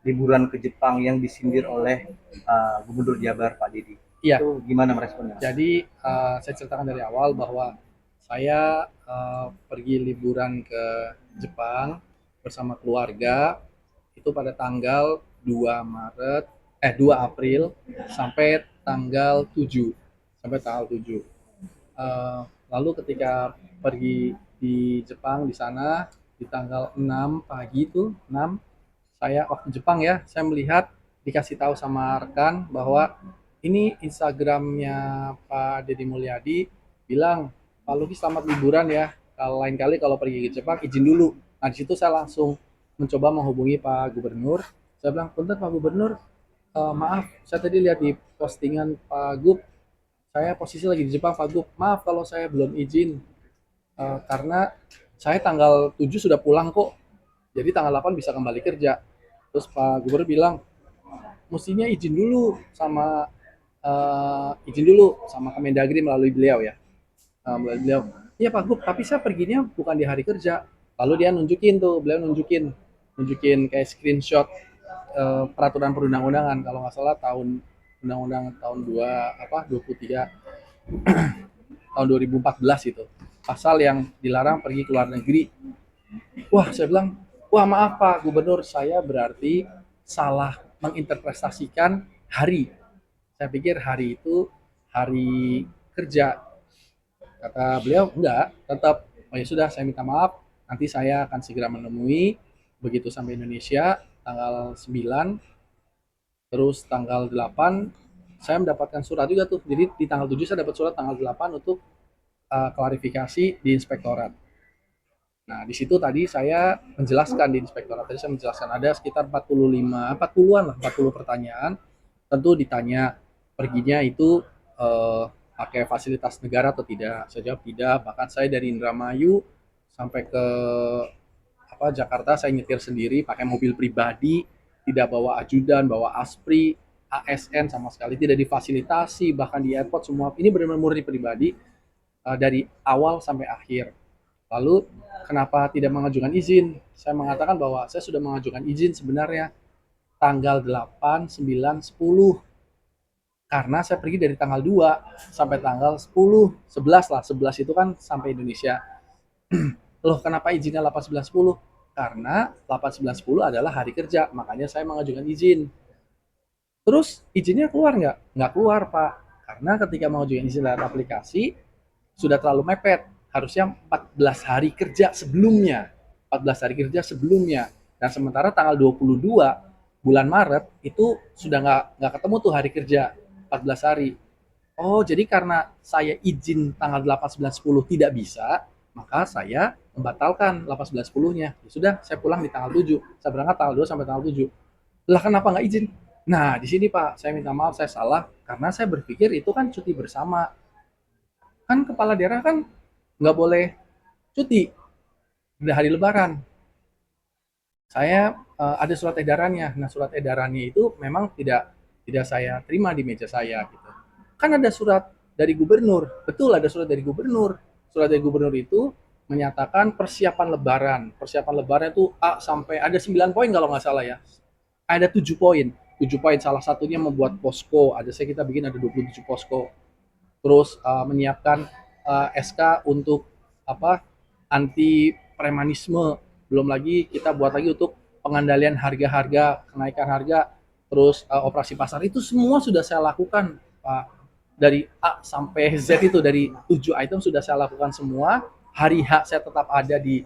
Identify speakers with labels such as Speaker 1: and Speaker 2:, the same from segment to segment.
Speaker 1: liburan ke Jepang yang disindir oleh Gubernur Jabar Pak Dedi.
Speaker 2: Iya,
Speaker 1: Itu gimana meresponnya?
Speaker 2: jadi saya ceritakan dari awal bahwa saya pergi liburan ke Jepang bersama keluarga itu pada tanggal 2 Maret 2 April sampai tanggal 7 sampai tanggal 7. Lalu ketika pergi di Jepang di sana di tanggal 6 pagi itu 6 saya waktu Jepang ya, saya melihat dikasih tahu sama rekan bahwa ini Instagramnya Pak Deddy Mulyadi bilang, Pak Luki selamat liburan ya. Kalau lain kali kalau pergi ke Jepang izin dulu. Nah di situ saya langsung mencoba menghubungi Pak Gubernur. Saya bilang, punten Pak Gubernur, maaf, saya tadi lihat di postingan Pak Gub, saya posisi lagi di Jepang Pak Gub. Maaf kalau saya belum izin, karena saya tanggal 7 sudah pulang kok. Jadi tanggal 8 bisa kembali kerja. Terus Pak Gubernur bilang, mestinya izin dulu sama Kemendagri melalui beliau ya. Melalui beliau. Iya Pak Gub, tapi saya perginya bukan di hari kerja. Lalu dia beliau nunjukin kayak screenshot peraturan perundang-undangan kalau nggak salah undang-undang tahun 23 tahun 2014 itu. Pasal yang dilarang pergi ke luar negeri. Wah, saya bilang, wah maaf Pak Gubernur, saya berarti salah menginterpretasikan hari. Saya pikir hari itu hari kerja. Kata beliau, enggak, tetap, oh ya sudah, saya minta maaf, nanti saya akan segera menemui, begitu sampai Indonesia, tanggal 9, terus tanggal 8, saya mendapatkan surat juga tuh, jadi di tanggal 7 saya dapat surat tanggal 8 untuk klarifikasi di inspektorat. Nah, di situ tadi saya menjelaskan di inspektorat, tadi saya menjelaskan ada sekitar 40-an lah, 40 pertanyaan. Tentu ditanya perginya itu pakai fasilitas negara atau tidak. Saya jawab tidak, bahkan saya dari Indramayu sampai ke Jakarta saya nyetir sendiri pakai mobil pribadi, tidak bawa ajudan, bawa aspri, ASN sama sekali tidak difasilitasi, bahkan di airport semua ini benar-benar murni pribadi dari awal sampai akhir. Lalu kenapa tidak mengajukan izin? Saya mengatakan bahwa saya sudah mengajukan izin sebenarnya tanggal 8, 9, 10. Karena saya pergi dari tanggal 2 sampai tanggal 10, 11 lah. 11 itu kan sampai Indonesia. Loh, kenapa izinnya 8, 9, 10? Karena 8, 9, 10 adalah hari kerja. Makanya saya mengajukan izin. Terus izinnya keluar nggak? Nggak keluar, Pak. Karena ketika mengajukan izin lewat aplikasi, sudah terlalu mepet. Harusnya 14 hari kerja sebelumnya. 14 hari kerja sebelumnya. Dan sementara tanggal 22 bulan Maret itu sudah nggak ketemu tuh hari kerja 14 hari. Oh, jadi karena saya izin tanggal 8, 9, 10 tidak bisa, maka saya membatalkan 8, 9, 10-nya. Ya sudah, saya pulang di tanggal 7. Saya berangkat tanggal 2 sampai tanggal 7. Lah kenapa nggak izin? Nah, di sini Pak, saya minta maaf, saya salah. Karena saya berpikir itu kan cuti bersama. Kan kepala daerah kan nggak boleh cuti di hari lebaran. Saya ada surat edarannya. Nah, surat edarannya itu memang tidak saya terima di meja saya gitu. Kan ada surat dari gubernur. Betul ada surat dari gubernur. Surat dari gubernur itu menyatakan persiapan lebaran. Persiapan lebaran itu A sampai ada 9 poin kalau nggak salah ya. Ada 7 poin. 7 poin salah satunya membuat posko. Ada saya kita bikin ada 27 posko. Terus menyiapkan SK untuk apa anti premanisme, belum lagi kita buat lagi untuk pengandalian harga-harga, kenaikan harga, terus operasi pasar itu semua sudah saya lakukan Pak, dari A sampai Z itu dari 7 item sudah saya lakukan semua. Hari H saya tetap ada di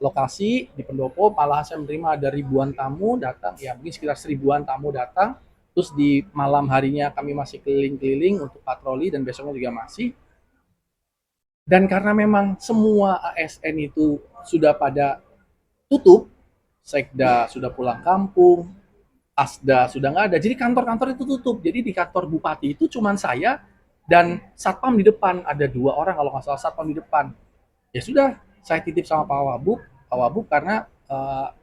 Speaker 2: lokasi di pendopo, malah saya menerima ada ribuan tamu datang, ya mungkin sekitar 1000-an tamu datang. Terus di malam harinya kami masih keliling-keliling untuk patroli dan besoknya juga masih. Dan karena memang semua ASN itu sudah pada tutup, Sekda sudah pulang kampung, Asda sudah nggak ada, jadi kantor-kantor itu tutup. Jadi di kantor bupati itu cuma saya dan satpam di depan, ada 2 orang kalau nggak salah satpam di depan. Ya sudah, saya titip sama Pak Wabub karena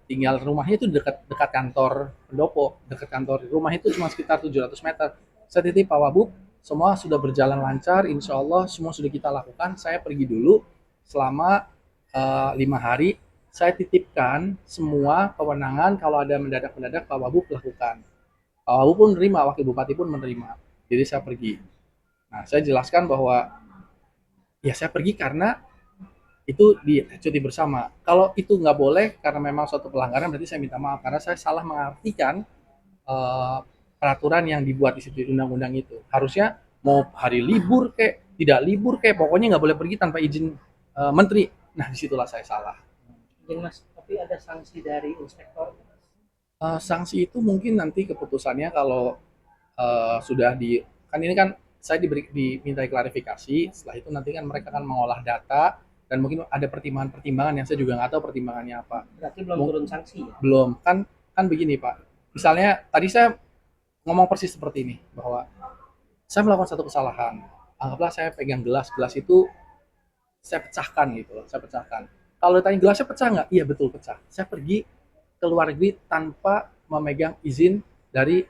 Speaker 2: tinggal rumahnya itu dekat dekat kantor pendopo, dekat kantor rumah itu cuma sekitar 700 meter. Saya titip Pak Wabub, semua sudah berjalan lancar, insya Allah semua sudah kita lakukan. Saya pergi dulu selama 5 hari. Saya titipkan semua kewenangan kalau ada mendadak-mendadak Pak Wabub lakukan. Pak Wabub pun menerima, Wakil Bupati pun menerima. Jadi saya pergi. Nah, saya jelaskan bahwa ya saya pergi karena itu di cuti bersama. Kalau itu nggak boleh karena memang suatu pelanggaran, berarti saya minta maaf karena saya salah mengartikan uh, peraturan yang dibuat di situ undang-undang itu. Harusnya mau hari libur kayak tidak libur kayak pokoknya nggak boleh pergi tanpa izin menteri. Nah disitulah saya salah.
Speaker 3: Mas, tapi ada sanksi dari inspektor.
Speaker 2: Sanksi itu mungkin nanti keputusannya kalau sudah di kan ini kan saya diminta klarifikasi. Setelah itu nanti kan mereka akan mengolah data dan mungkin ada pertimbangan-pertimbangan yang saya juga nggak tahu pertimbangannya apa.
Speaker 3: Berarti belum turun sanksi ya?
Speaker 2: Belum, kan kan begini Pak. Misalnya tadi saya ngomong persis seperti ini bahwa saya melakukan satu kesalahan. Anggaplah saya pegang gelas, gelas itu saya pecahkan gitu loh, saya pecahkan. Kalau ditanya gelasnya pecah nggak? Iya betul pecah. Saya pergi ke luar negeri tanpa memegang izin dari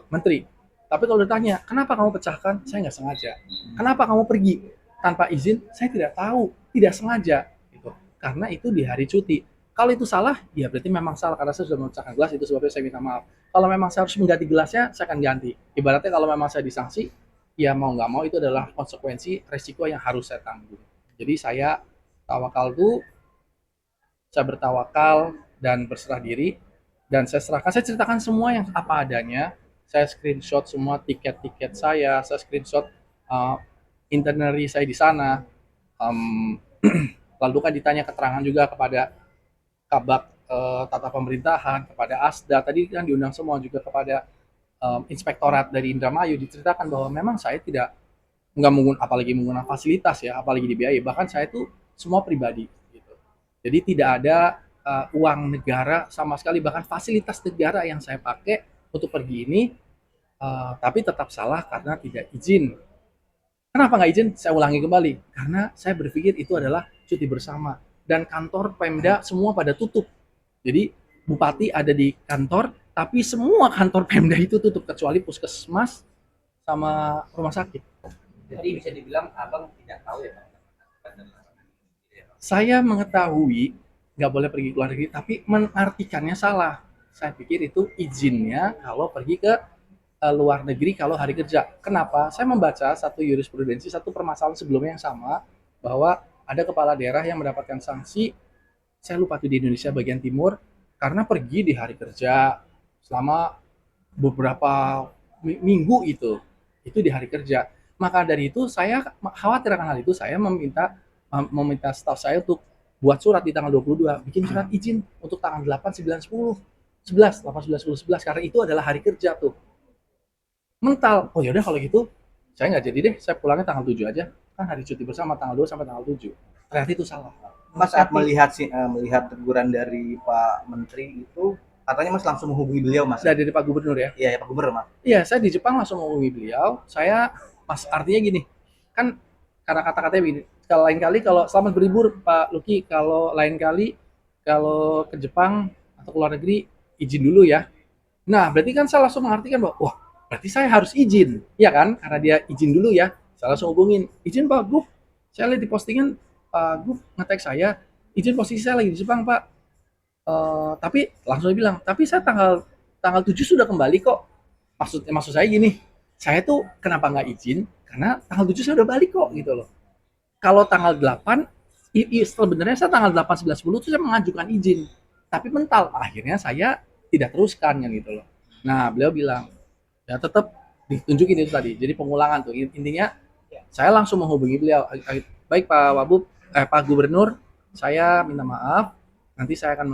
Speaker 2: menteri. Tapi kalau ditanya, kenapa kamu pecahkan? Saya nggak sengaja. Kenapa kamu pergi tanpa izin? Saya tidak tahu, tidak sengaja. Gitu. Karena itu di hari cuti. Kalau itu salah, ya berarti memang salah karena saya sudah memecahkan gelas, itu sebabnya saya minta maaf. Kalau memang saya harus mengganti gelasnya, saya akan ganti. Ibaratnya kalau memang saya disanksi, ya mau nggak mau itu adalah konsekuensi resiko yang harus saya tanggung. Jadi saya tawakal tuh, saya bertawakal dan berserah diri dan saya serahkan, saya ceritakan semua yang apa adanya. Saya screenshot semua tiket-tiket saya screenshot uh, itinerary saya di sana. Um, Lalu kan ditanya keterangan juga kepada Kabak Tata Pemerintahan, kepada Asda, tadi kan diundang semua juga kepada Inspektorat dari Indramayu, diceritakan bahwa memang saya tidak nggak menggunakan, apalagi menggunakan fasilitas ya, apalagi dibiayai, bahkan saya itu semua pribadi gitu. Jadi tidak ada uang negara sama sekali, bahkan fasilitas negara yang saya pakai untuk pergi ini, tapi tetap salah karena tidak izin. Kenapa nggak izin? Saya ulangi kembali, karena saya berpikir itu adalah cuti bersama dan kantor Pemda semua pada tutup. Jadi bupati ada di kantor, tapi semua kantor Pemda itu tutup kecuali puskesmas sama rumah sakit.
Speaker 1: Jadi bisa dibilang abang tidak tahu ya Pak?
Speaker 2: Saya mengetahui nggak boleh pergi ke luar negeri, tapi mengartikannya salah. Saya pikir itu izinnya kalau pergi ke luar negeri kalau hari kerja. Kenapa? Saya membaca satu jurisprudensi, satu permasalahan sebelumnya yang sama, bahwa ada kepala daerah yang mendapatkan sanksi, saya lupa tuh di Indonesia bagian timur, karena pergi di hari kerja selama beberapa minggu itu di hari kerja. Maka dari itu saya khawatir akan hal itu, saya meminta staf saya untuk buat surat di tanggal 22, bikin surat izin untuk tanggal 8, 9, 10, 11, 8, 9, 10, 11, karena itu adalah hari kerja tuh. Mental, oh yaudah kalau gitu, saya nggak jadi deh, saya pulangnya tanggal 7 aja, kan hari cuti bersama tanggal 2 sampai tanggal 7. Ternyata itu salah.
Speaker 1: Mas saat melihat teguran dari Pak Menteri itu, katanya Mas langsung menghubungi beliau Mas.
Speaker 2: Dari Pak Gubernur ya?
Speaker 1: Iya ya Pak Gubernur Mas.
Speaker 2: Iya, saya di Jepang langsung menghubungi beliau. Saya, Mas, artinya gini, kan karena kata-katanya begini, kalau lain kali kalau selamat berlibur Pak Luki, kalau lain kali kalau ke Jepang atau ke luar negeri izin dulu ya. Nah, berarti kan saya langsung mengartikan bahwa wah, berarti saya harus izin, ya kan? Karena dia izin dulu ya. Saya langsung hubungin, izin Pak Gub. Saya lihat di postingan Pak Gub nge-tag saya, izin posisi saya lagi di Jepang Pak. Tapi langsung dia bilang, tapi saya tanggal tanggal 7 sudah kembali kok. Maksud saya gini, saya tuh kenapa nggak izin? Karena tanggal 7 saya udah balik kok gitu loh. Kalau tanggal 8, sebenarnya saya tanggal 8, 11, 10 itu saya mengajukan izin. Tapi mental, akhirnya saya tidak teruskan kan gitu loh. Nah, beliau bilang, ya tetap ditunjukin itu tadi. Jadi pengulangan tuh. Intinya saya langsung menghubungi beliau. Baik Pak Wabub, Pak Gubernur, saya minta maaf. Nanti saya akan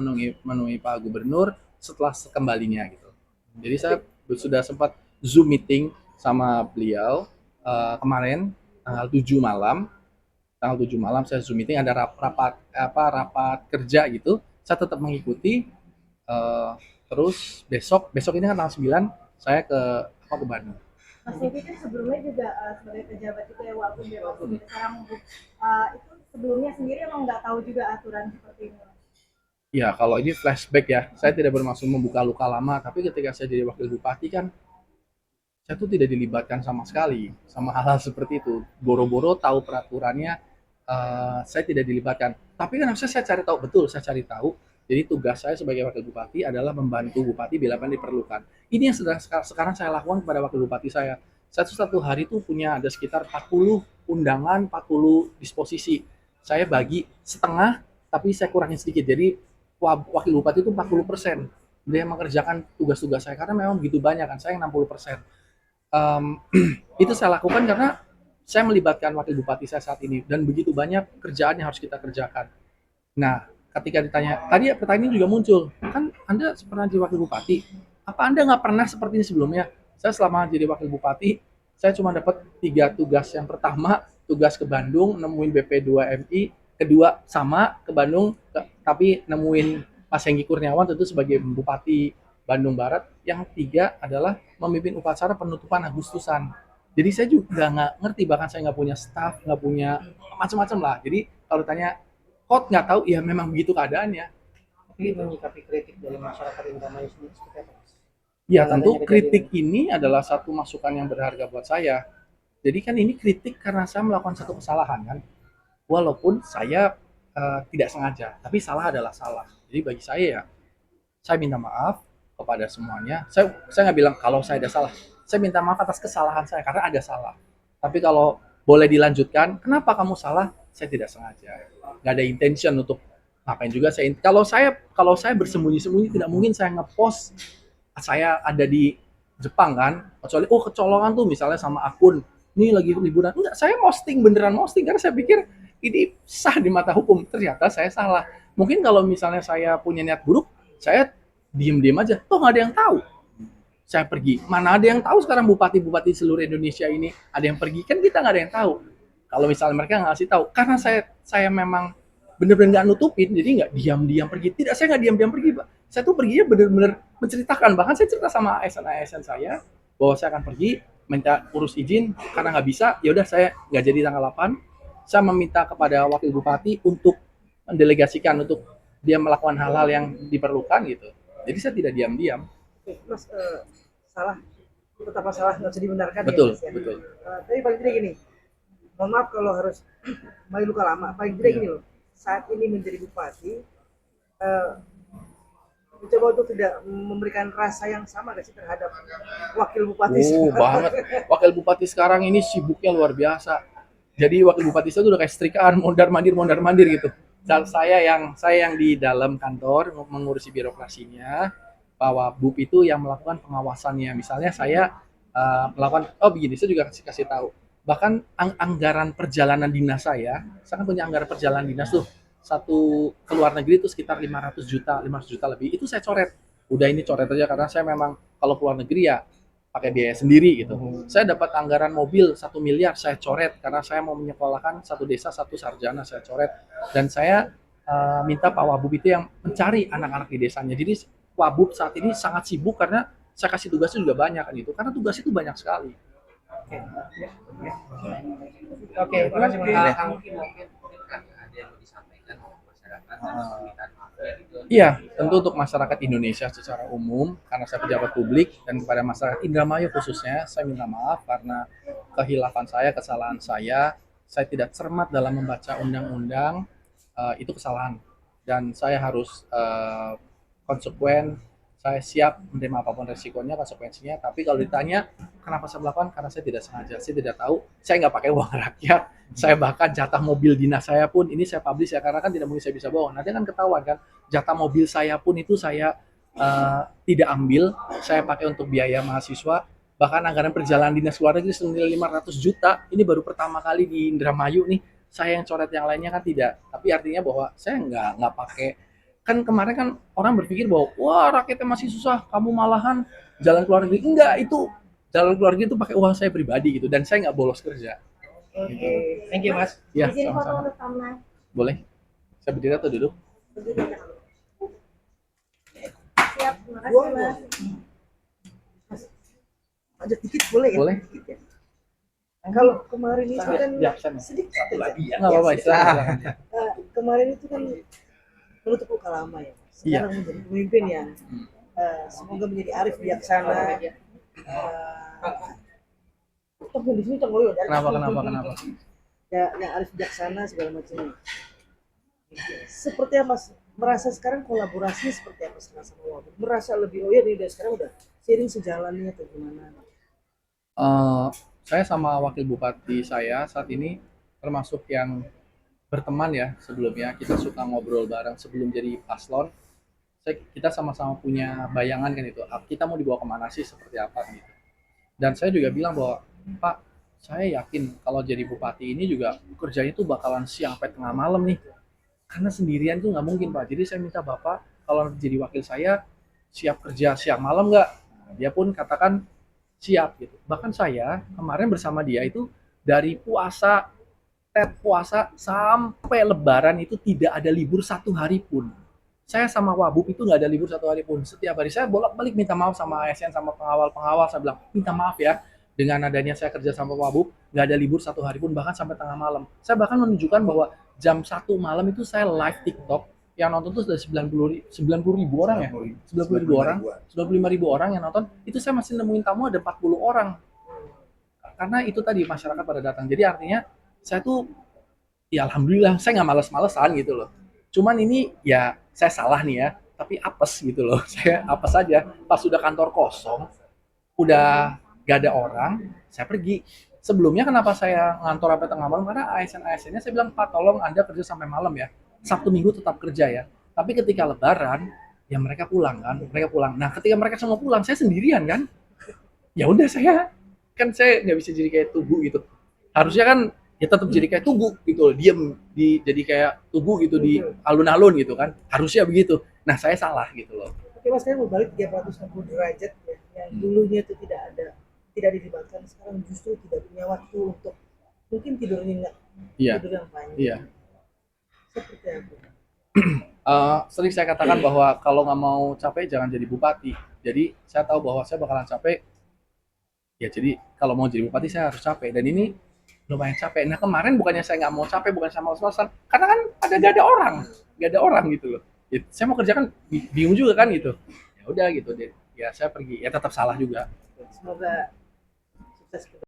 Speaker 2: menemui Pak Gubernur setelah kembalinya gitu. Jadi saya sudah sempat Zoom meeting sama beliau kemarin tanggal 7 malam. Tanggal 7 malam saya Zoom meeting, ada rapat kerja gitu. Saya tetap mengikuti, terus besok ini kan tanggal 9 saya ke Bandung.
Speaker 4: Mas Bobi kan sebelumnya juga sebagai pejabat itu ya walaupun dia waktu sekarang itu sebelumnya sendiri emang nggak tahu juga aturan seperti ini.
Speaker 2: Ya, kalau ini flashback ya, saya tidak bermaksud membuka luka lama, tapi ketika saya jadi wakil bupati kan, saya tuh tidak dilibatkan sama sekali sama hal-hal seperti itu. Boro-boro tahu peraturannya, saya tidak dilibatkan. Tapi kan harusnya saya cari tahu, betul saya cari tahu. Jadi tugas saya sebagai wakil bupati adalah membantu bupati bila mana diperlukan. Ini yang sedang sekarang saya lakukan kepada wakil bupati saya. Satu hari itu punya ada sekitar 40 undangan, 40 disposisi. Saya bagi setengah, tapi saya kurangin sedikit. Jadi wakil bupati itu 40%. Dia mengerjakan tugas-tugas saya karena memang begitu banyak kan, saya yang 60%. um, itu saya lakukan karena saya melibatkan wakil bupati saya saat ini dan begitu banyak kerjaan yang harus kita kerjakan. Nah, ketika ditanya, tadi pertanyaan juga muncul, kan Anda pernah jadi wakil bupati, apa Anda nggak pernah seperti ini sebelumnya? Saya selama jadi wakil bupati, saya cuma dapat 3 tugas. Yang pertama, tugas ke Bandung, nemuin BP2MI, kedua sama ke Bandung, tapi nemuin Mas Hengki Kurniawan tentu sebagai bupati Bandung Barat. Yang tiga adalah memimpin upacara penutupan Agustusan. Jadi saya juga nggak ngerti, bahkan saya nggak punya staff, nggak punya macam-macam lah. Jadi kalau tanya kok nggak tahu, ya memang begitu keadaannya.
Speaker 3: Tapi menyikapi kritik dari masyarakat Indramayu sendiri seperti apa, Mas?
Speaker 2: Ya
Speaker 3: Dengan
Speaker 2: tentu
Speaker 3: adanya
Speaker 2: kritik
Speaker 3: kejadian
Speaker 2: ini adalah satu masukan yang berharga buat saya. Jadi kan ini kritik karena saya melakukan satu kesalahan kan. Walaupun saya tidak sengaja, tapi salah adalah salah. Jadi bagi saya ya, saya minta maaf kepada semuanya. Saya nggak bilang kalau saya ada salah. Saya minta maaf atas kesalahan saya karena ada salah. Tapi kalau boleh dilanjutkan, kenapa kamu salah? Saya tidak sengaja. Nggak ada intention untuk ngapain juga saya. Kalau saya bersembunyi-sembunyi tidak mungkin saya ngepost saya ada di Jepang kan. Kecuali kecolongan tuh misalnya sama akun ini lagi liburan. Enggak, saya posting beneran posting karena saya pikir ini sah di mata hukum. Ternyata saya salah. Mungkin kalau misalnya saya punya niat buruk, saya diem-diem aja. Toh nggak ada yang tahu. Saya pergi. Mana ada yang tahu sekarang bupati-bupati seluruh Indonesia ini ada yang pergi, kan kita nggak ada yang tahu. Kalau misalnya mereka nggak ngasih tahu, karena saya memang bener-bener nggak nutupin, jadi nggak diam-diam pergi. Tidak, saya nggak diam-diam pergi, Pak. Saya tuh perginya bener-bener menceritakan. Bahkan saya cerita sama ASN-ASN saya bahwa saya akan pergi, minta urus izin karena nggak bisa. Ya udah saya nggak jadi tanggal 8. Saya meminta kepada wakil bupati untuk mendelegasikan untuk dia melakukan hal-hal yang diperlukan gitu. Jadi saya tidak diam-diam.
Speaker 5: Mas, salah tetap salah nggak bisa dibenarkan
Speaker 2: Betul,
Speaker 5: ya Mas ya.
Speaker 2: betul.
Speaker 5: Tapi paling tidak gini, mohon maaf kalau harus main luka lama. Paling tidak gini loh, saat ini menjadi bupati, mencoba untuk tidak memberikan rasa yang sama gak sih terhadap wakil bupati sekarang?
Speaker 2: Banget. Wakil bupati sekarang ini sibuknya luar biasa. Jadi wakil bupati saya tuh udah kayak setrikaan, mondar-mandir gitu. Dan saya yang di dalam kantor mengurusi birokrasinya, Pak Wabub itu yang melakukan pengawasannya. Misalnya saya melakukan, begini, saya juga kasih tahu. Bahkan anggaran perjalanan dinas saya kan punya anggaran perjalanan dinas tuh. Satu ke luar negeri itu sekitar 500 juta lebih. Itu saya coret. Udah ini coret aja karena saya memang kalau keluar negeri ya pakai biaya sendiri gitu. Saya dapat anggaran mobil 1 miliar, saya coret karena saya mau menyekolahkan satu desa satu sarjana, saya coret. Dan saya minta Pak Wabub itu yang mencari anak-anak di desanya. Jadi Wabub saat ini sangat sibuk karena saya kasih tugasnya juga banyak kan gitu. Karena tugas itu banyak sekali.
Speaker 3: Oke, terima kasih Mas. Mungkin ada yang mau disampaikan masyarakat permintaan maafnya gitu.
Speaker 2: Iya, tentu untuk masyarakat Indonesia secara umum, karena saya pejabat publik, dan kepada masyarakat Indramayu khususnya, saya minta maaf karena kehilafan saya, kesalahan saya tidak cermat dalam membaca undang-undang, itu kesalahan. Dan saya harus konsekuen, saya siap menerima apapun resikonya, konsekuensinya, tapi kalau ditanya, kenapa saya melakukan? Karena saya tidak sengaja, saya tidak tahu, saya nggak pakai uang rakyat, saya bahkan jatah mobil dinas saya pun, ini saya publish ya, karena kan tidak mungkin saya bisa bohong, nanti kan ketahuan kan, jatah mobil saya pun itu saya tidak ambil, saya pakai untuk biaya mahasiswa, bahkan anggaran perjalanan dinas luar negeri senilai 500 juta, ini baru pertama kali di Indramayu nih, saya yang coret, yang lainnya kan tidak, tapi artinya bahwa saya nggak pakai, kan kemarin kan orang berpikir bahwa wah rakyatnya masih susah, kamu malahan jalan keluar negeri. Enggak, itu jalan keluar negeri itu pakai uang saya pribadi gitu, dan saya nggak bolos kerja.
Speaker 5: Oke,
Speaker 3: Thank you, Mas.
Speaker 2: Ya,
Speaker 4: Izin foto
Speaker 2: sama-sama.
Speaker 4: untuk thumbnail.
Speaker 2: Boleh? Saya berdiri atau duduk?
Speaker 4: Siap, terima kasih Mas.
Speaker 5: Lanjut dikit boleh ya?
Speaker 2: Boleh.
Speaker 5: Dikit ya. Kalau kemarin itu kan
Speaker 2: Jaksan.
Speaker 5: sedikit aja.
Speaker 2: Nggak apa-apa, silakan.
Speaker 5: Kemarin itu kan menutup luka lama ya. Sekarang menjadi pemimpin yang semoga menjadi arif bijaksana. Tapi di sini congol ya.
Speaker 2: Kenapa?
Speaker 5: Ya, yang arif bijaksana segala macam. Seperti apa merasa sekarang kolaborasinya seperti apa sekarang sama Wabub? Merasa lebih oh ya nih sekarang udah seiring sejalannya atau gimana?
Speaker 2: Saya sama wakil bupati saya saat ini termasuk yang berteman ya sebelumnya. Kita suka ngobrol bareng sebelum jadi paslon. Kita sama-sama punya bayangan kan itu. Kita mau dibawa kemana sih, seperti apa gitu. Dan saya juga bilang bahwa Pak, saya yakin kalau jadi bupati ini juga kerjanya itu bakalan siang sampai tengah malam nih. Karena sendirian itu nggak mungkin Pak. Jadi saya minta Bapak kalau jadi wakil saya siap kerja siang malam nggak? Dia pun katakan siap gitu. Bahkan saya kemarin bersama dia itu dari puasa sampai lebaran itu tidak ada libur satu hari pun. Saya sama Wabub itu nggak ada libur satu hari pun. Setiap hari saya bolak-balik minta maaf sama ASN, sama pengawal-pengawal. Saya bilang, minta maaf ya, dengan adanya saya kerja sama Wabub, nggak ada libur satu hari pun, bahkan sampai tengah malam. Saya bahkan menunjukkan bahwa jam 1 malam itu saya live TikTok, yang nonton tuh sudah 90 ribu orang ya, 90 ribu orang, 95 ribu orang yang nonton. Itu saya masih nemuin tamu ada 40 orang. Karena itu tadi masyarakat pada datang. Jadi artinya saya tuh ya alhamdulillah saya nggak males-malesan gitu loh. Cuman ini ya saya salah nih ya, tapi apes gitu loh. Saya apes aja. Pas sudah kantor kosong, udah gak ada orang, saya pergi. Sebelumnya kenapa saya ngantor sampai tengah malam? Karena ASN-nya saya bilang, Pak tolong Anda kerja sampai malam ya. Sabtu Minggu tetap kerja ya. Tapi ketika lebaran, ya mereka pulang kan. Mereka pulang. Nah ketika mereka semua pulang, saya sendirian kan. Ya udah saya nggak bisa jadi kayak tugu gitu. Harusnya kan ya tetap jadi kayak tugu gitu, diem jadi kayak tugu gitu di alun-alun gitu kan. Harusnya begitu. Nah saya salah gitu loh.
Speaker 5: Oke mas, saya mau balik 360 derajat ya, yang dulunya itu tidak dilibatkan, sekarang justru tidak punya waktu untuk mungkin tidur nyenyak, tidur yang panjang.
Speaker 2: Iya.
Speaker 5: Seperti apa?
Speaker 2: Sering saya katakan bahwa kalau nggak mau capek jangan jadi bupati. Jadi saya tahu bahwa saya bakalan capek. Ya jadi kalau mau jadi bupati saya harus capek. Dan ini lumayan capek. Nah kemarin bukannya saya nggak mau capek, bukan saya males-malesan, karena kan gak ada orang gitu loh. Ya, saya mau kerjakan bingung juga kan gitu. Ya udah gitu deh. Ya saya pergi. Ya tetap salah juga.
Speaker 5: Semoga sukses.